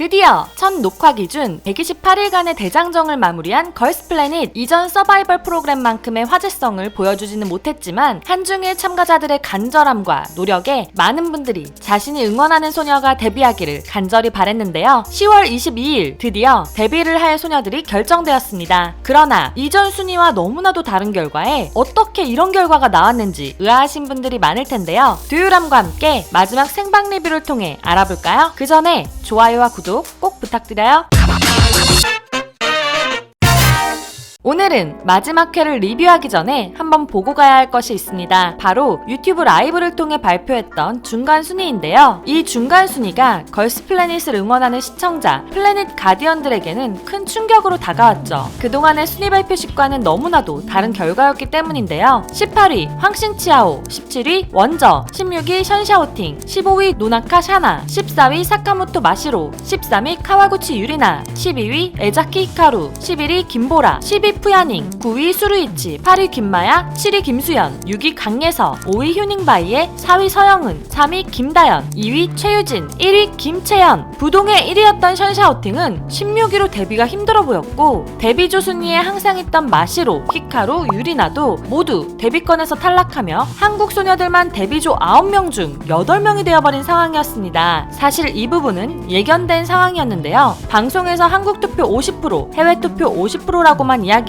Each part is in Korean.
드디어 첫 녹화 기준 128일간의 대장정을 마무리한 걸스플래닛. 이전 서바이벌 프로그램만큼의 화제성을 보여주지는 못했지만 한중일 참가자들의 간절함과 노력에 많은 분들이 자신이 응원하는 소녀가 데뷔하기를 간절히 바랬는데요. 10월 22일 드디어 데뷔를 할 소녀들이 결정되었습니다. 그러나 이전 순위와 너무나도 다른 결과에 어떻게 이런 결과가 나왔는지 의아하신 분들이 많을 텐데요. 두유람과 함께 마지막 생방 리뷰를 통해 알아볼까요? 그 전에 좋아요와 구독 꼭 부탁드려요. 오늘은 마지막 회를 리뷰하기 전에 한번 보고 가야 할 것이 있습니다. 바로 유튜브 라이브를 통해 발표했던 중간 순위인데요. 이 중간 순위가 걸스플래닛을 응원하는 시청자 플래닛 가디언들에게는 큰 충격으로 다가왔죠. 그동안의 순위 발표식과는 너무나도 다른 결과였기 때문인데요. 18위 황신치아오, 17위 원저, 16위 션샤오팅, 15위 노나카 샤나, 14위 사카모토 마시로, 13위 카와구치 유리나, 12위 에자키 히카루, 11위 김보라, 10위 푸야닝, 9위 수루이치, 8위 김마야, 7위 김수연, 6위 강예서, 5위 휴닝바이에, 4위 서영은, 3위 김다연, 2위 최유진, 1위 김채연. 부동의 1위였던 션샤오팅은 16위로 데뷔가 힘들어 보였고, 데뷔조 순위에 항상 있던 마시로, 히카루, 유리나도 모두 데뷔권에서 탈락하며 한국 소녀들만 데뷔조 9명 중 8명이 되어버린 상황이었습니다. 사실 이 부분은 예견된 상황이었는데요. 방송에서 한국 투표 50%, 해외 투표 50%라고만 이야기해서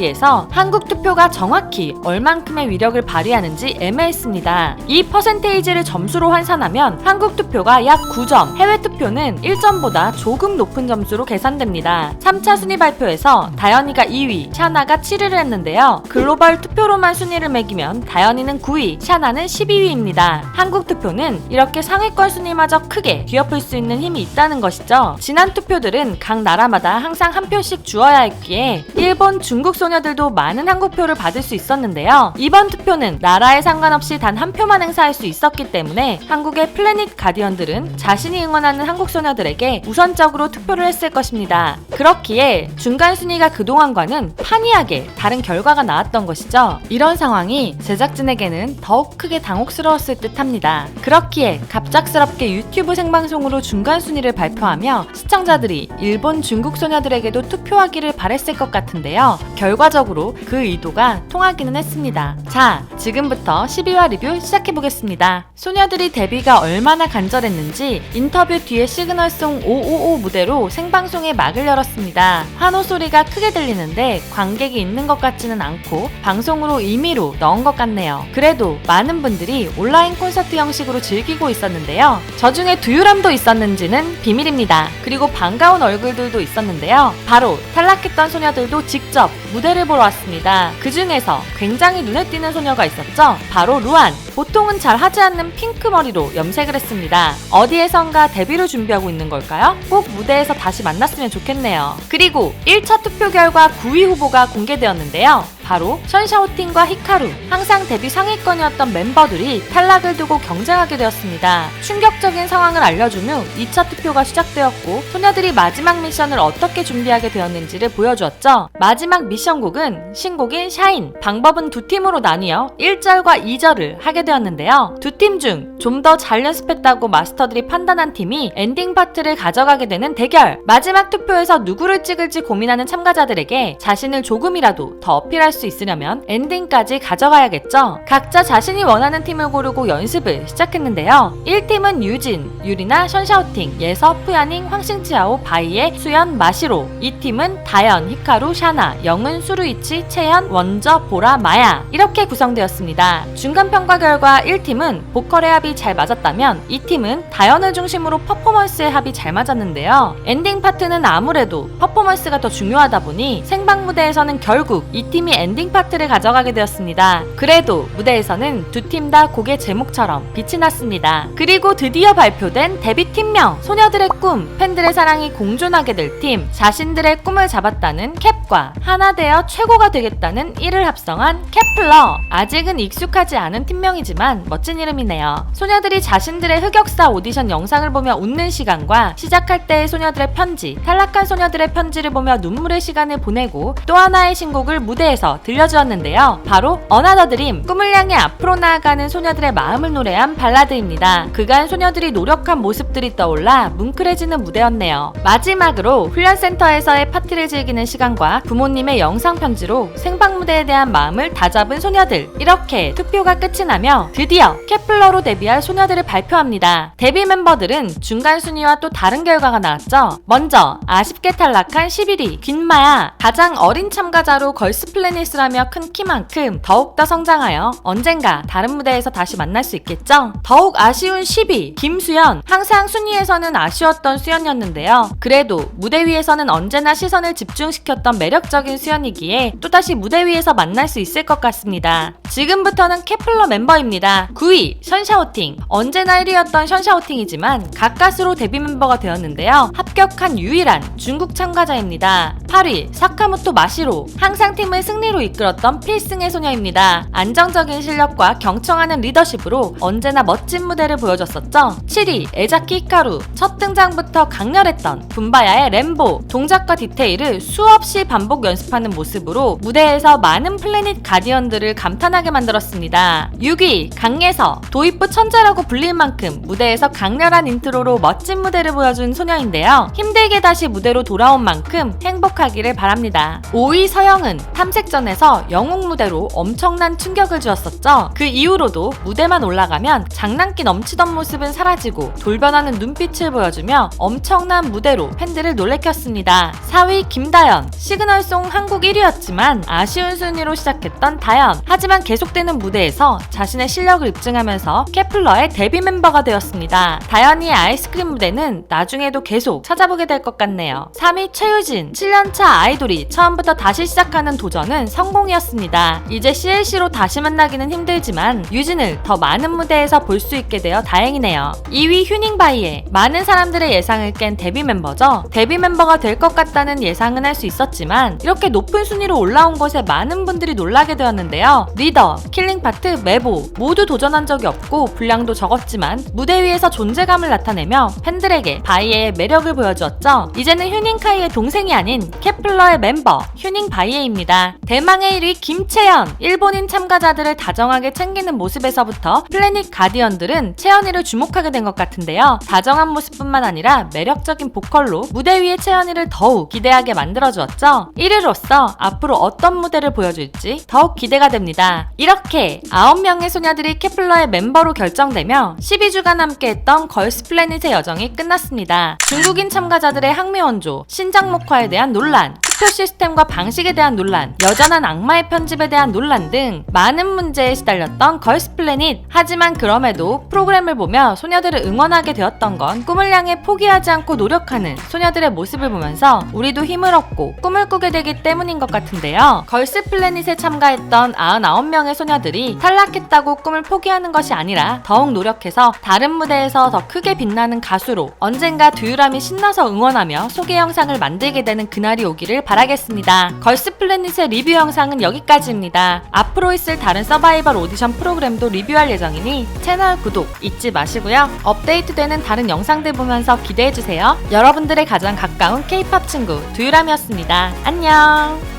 한국 투표가 정확히 얼만큼의 위력을 발휘하는지 애매했습니다. 이 퍼센테이지를 점수로 환산하면 한국 투표가 약 9점, 해외 투표는 1점보다 조금 높은 점수로 계산됩니다. 3차 순위 발표에서 다현이가 2위, 샤나가 7위를 했는데요. 글로벌 투표로만 순위를 매기면 다현이는 9위, 샤나는 12위입니다. 한국 투표는 이렇게 상위권 순위마저 크게 뒤엎을 수 있는 힘이 있다는 것이죠. 지난 투표들은 각 나라마다 항상 한 표씩 주어야 했기에 일본, 중국 소녀들도 많은 한국표를 받을 수 있었는데요. 이번 투표는 나라에 상관없이 단 한 표만 행사할 수 있었기 때문에 한국의 플래닛 가디언들은 자신이 응원하는 한국 소녀들에게 우선적으로 투표를 했을 것입니다. 그렇기에 중간 순위가 그동안과는 판이하게 다른 결과가 나왔던 것이죠. 이런 상황이 제작진에게는 더욱 크게 당혹스러웠을 듯합니다. 그렇기에 갑작스럽게 유튜브 생방송으로 중간 순위를 발표하며 시청자들이 일본, 중국 소녀들에게도 투표하기를 바랬을 것 같은데요. 결과적으로 그 의도가 통하기는 했습니다. 자, 지금부터 12화 리뷰 시작해보겠습니다. 소녀들이 데뷔가 얼마나 간절했는지 인터뷰 뒤에 시그널송 555 무대로 생방송에 막을 열었습니다. 환호 소리가 크게 들리는데 관객이 있는 것 같지는 않고 방송으로 임의로 넣은 것 같네요. 그래도 많은 분들이 온라인 콘서트 형식으로 즐기고 있었는데요. 저 중에 두유람도 있었는지는 비밀입니다. 그리고 반가운 얼굴들도 있었는데요. 바로 탈락했던 소녀들도 직접 무대를 보러 왔습니다. 그 중에서 굉장히 눈에 띄는 소녀가 있었죠. 바로 루안. 보통은 잘 하지 않는 핑크 머리로 염색을 했습니다. 어디에선가 데뷔를 준비하고 있는 걸까요? 꼭 무대에서 다시 만났으면 좋겠네요. 그리고 1차 투표 결과 9위 후보가 공개되었는데요. 바로 션샤오팅과 히카루, 항상 데뷔 상위권이었던 멤버들이 탈락을 두고 경쟁하게 되었습니다. 충격적인 상황을 알려준 후 2차 투표가 시작되었고 소녀들이 마지막 미션을 어떻게 준비하게 되었는지를 보여주었죠. 마지막 미션곡은 신곡인 샤인. 방법은 두 팀으로 나뉘어 1절과 2절을 하게 되었는데요. 두 팀 중 좀 더 잘 연습했다고 마스터들이 판단한 팀이 엔딩 파트를 가져가게 되는 대결. 마지막 투표에서 누구를 찍을지 고민하는 참가자들에게 자신을 조금이라도 더 어필할 수 있으려면 엔딩까지 가져가야겠죠. 각자 자신이 원하는 팀을 고르고 연습을 시작했는데요. 1팀은 유진, 유리나, 션샤오팅, 예서, 푸야닝, 황신치아오, 바이에, 수연, 마시로. 2팀은 다연, 히카루, 샤나, 영은, 수루이치, 채연, 원저, 보라, 마야. 이렇게 구성되었습니다. 중간평가 결과 1팀은 보컬의 합이 잘 맞았다면 2팀은 다연을 중심으로 퍼포먼스의 합이 잘 맞았는데요. 엔딩 파트는 아무래도 퍼포먼스가 더 중요하다 보니 생방 무대에서는 결국 2팀이 엔딩 파트를 가져가게 되었습니다. 그래도 무대에서는 두 팀 다 곡의 제목처럼 빛이 났습니다. 그리고 드디어 발표된 데뷔 팀명. 소녀들의 꿈, 팬들의 사랑이 공존하게 될 팀. 자신들의 꿈을 잡았다는 캡과 하나 되어 최고가 되겠다는 이를 합성한 캡플러. 아직은 익숙하지 않은 팀명이지만 멋진 이름이네요. 소녀들이 자신들의 흑역사 오디션 영상을 보며 웃는 시간과 시작할 때의 소녀들의 편지, 탈락한 소녀들의 편지를 보며 눈물의 시간을 보내고 또 하나의 신곡을 무대에서 거 들려주었는데요. 바로 Another Dream, 꿈을 향해 앞으로 나아가는 소녀들의 마음을 노래한 발라드입니다. 그간 소녀들이 노력한 모습들이 떠올라 뭉클해지는 무대였네요. 마지막으로 훈련센터에서의 파티를 즐기는 시간과 부모님의 영상 편지로 생방 무대에 대한 마음을 다잡은 소녀들. 이렇게 투표가 끝이 나며 드디어 케플러로 데뷔할 소녀들을 발표합니다. 데뷔 멤버들은 중간 순위와 또 다른 결과가 나왔죠. 먼저 아쉽게 탈락한 11위 균마야. 가장 어린 참가자로 걸스플래닛이라며 큰 키만큼 더욱더 성장하여 언젠가 다른 무대에서 다시 만날 수 있겠죠. 더욱 아쉬운 10위 김수연. 항상 순위에서는 아쉬웠던 수연이었는데요. 그래도 무대 위에서는 언제나 시선을 집중시켰던 매력적인 수연이기에 또다시 무대 위에서 만날 수 있을 것 같습니다. 지금부터는 케플러 멤버입니다. 9위 션샤오팅. 언제나 1위였던 션샤오팅이지만 가까스로 데뷔 멤버가 되었는데요. 합격한 유일한 중국 참가자입니다. 8위 사카모토 마시로. 항상 팀을 승리로 이끌었던 필승의 소녀입니다. 안정적인 실력과 경청하는 리더십으로 언제나 멋진 무대를 보여줬었죠. 7위 에자키 히카루. 첫 등장부터 강렬했던 분바야의 램보. 동작과 디테일을 수없이 반복 연습하는 모습으로 무대에서 많은 플래닛 가디언들을 감탄하게 만들었습니다. 6위 강예서. 도입부 천재라고 불릴 만큼 무대에서 강렬한 인트로로 멋진 무대를 보여준 소녀인데요. 힘들게 다시 무대로 돌아온 만큼 행복하기를 바랍니다. 5위 서영은. 탐색전에서 영웅 무대로 엄청난 충격을 주었었죠. 그 이후로도 무대만 올라가면 장난기 넘치던 모습은 사라지고 돌변하는 눈빛을 보여주며 엄청난 무대로 팬들을 놀래켰습니다. 4위 김다연. 시그널송 한국 1위였지만 아쉬운 순위로 시작했던 다연. 하지만 계속되는 무대에서 자신의 실력을 입증하면서 케플러의 데뷔 멤버가 되었습니다. 다연이의 아이스크림 무대는 나중에도 계속 찾아보게 될 것 같네요. 3위 최유진. 7년차 아이돌이 처음부터 다시 시작하는 도전은 성공이었습니다. 이제 CLC로 다시 만나기는 힘들지만 유진을 더 많은 무대에서 볼 수 있게 되어 다행이네요. 2위 휴닝바이에. 많은 사람들의 예상을 깬 데뷔 멤버죠. 데뷔 멤버가 될 것 같다는 예상은 할 수 있었지만 이렇게 높은 순위로 올라온 것에 많은 분들이 놀라게 되었는데요. 리더, 킬링파트, 메보 모두 도전한 적이 없고 분량도 적었지만 무대 위에서 존재감을 나타내며 팬들에게 바이에의 매력을 보여주었죠. 이제는 휴닝카이의 동생이 아닌 케플러의 멤버 휴닝바이에입니다. 대망의 1위 김채연. 일본인 참가자들을 다정하게 챙기는 모습에서부터 플래닛 가디언들은 채연이를 주목하게 된 것 같은데요. 다정한 모습뿐만 아니라 매력적인 보컬로 무대 위의 채연이를 더욱 기대하게 만들어주었죠. 1위로서 앞으로 어떤 무대를 보여줄지 더욱 기대가 됩니다. 이렇게 9명의 소녀들이 케플러의 멤버로 결정되며 12주간 함께했던 걸스플래닛의 여정이 끝났습니다. 중국인 참가자들의 항미 원조, 신작 목화에 대한 논란, 투표 시스템과 방식에 대한 논란, 여전한 악마의 편집에 대한 논란 등 많은 문제에 시달렸던 걸스플래닛. 하지만 그럼에도 프로그램을 보며 소녀들을 응원하게 되었던 건 꿈을 향해 포기하지 않고 노력하는 소녀들의 모습을 보면서 우리도 힘을 얻고 꿈을 꾸게 되기 때문인 것 같은데요. 걸스플래닛에 참가했던 99명의 소녀들이 탈락했다고 꿈을 포기하는 것이 아니라 더욱 노력해서 다른 무대에서 더 크게 빛나는 가수로 언젠가 두유람이 신나서 응원하며 소개 영상을 만들게 되는 그날이 오기를 바라겠습니다. 걸스플래닛의 리뷰 영상은 여기까지입니다. 앞으로 있을 다른 서바이벌 오디션 프로그램도 리뷰할 예정이니 채널 구독 잊지 마시고요. 업데이트되는 다른 영상들 보면서 기대해주세요. 여러분들의 가장 가까운 K-POP 친구 두유람이었습니다. 안녕.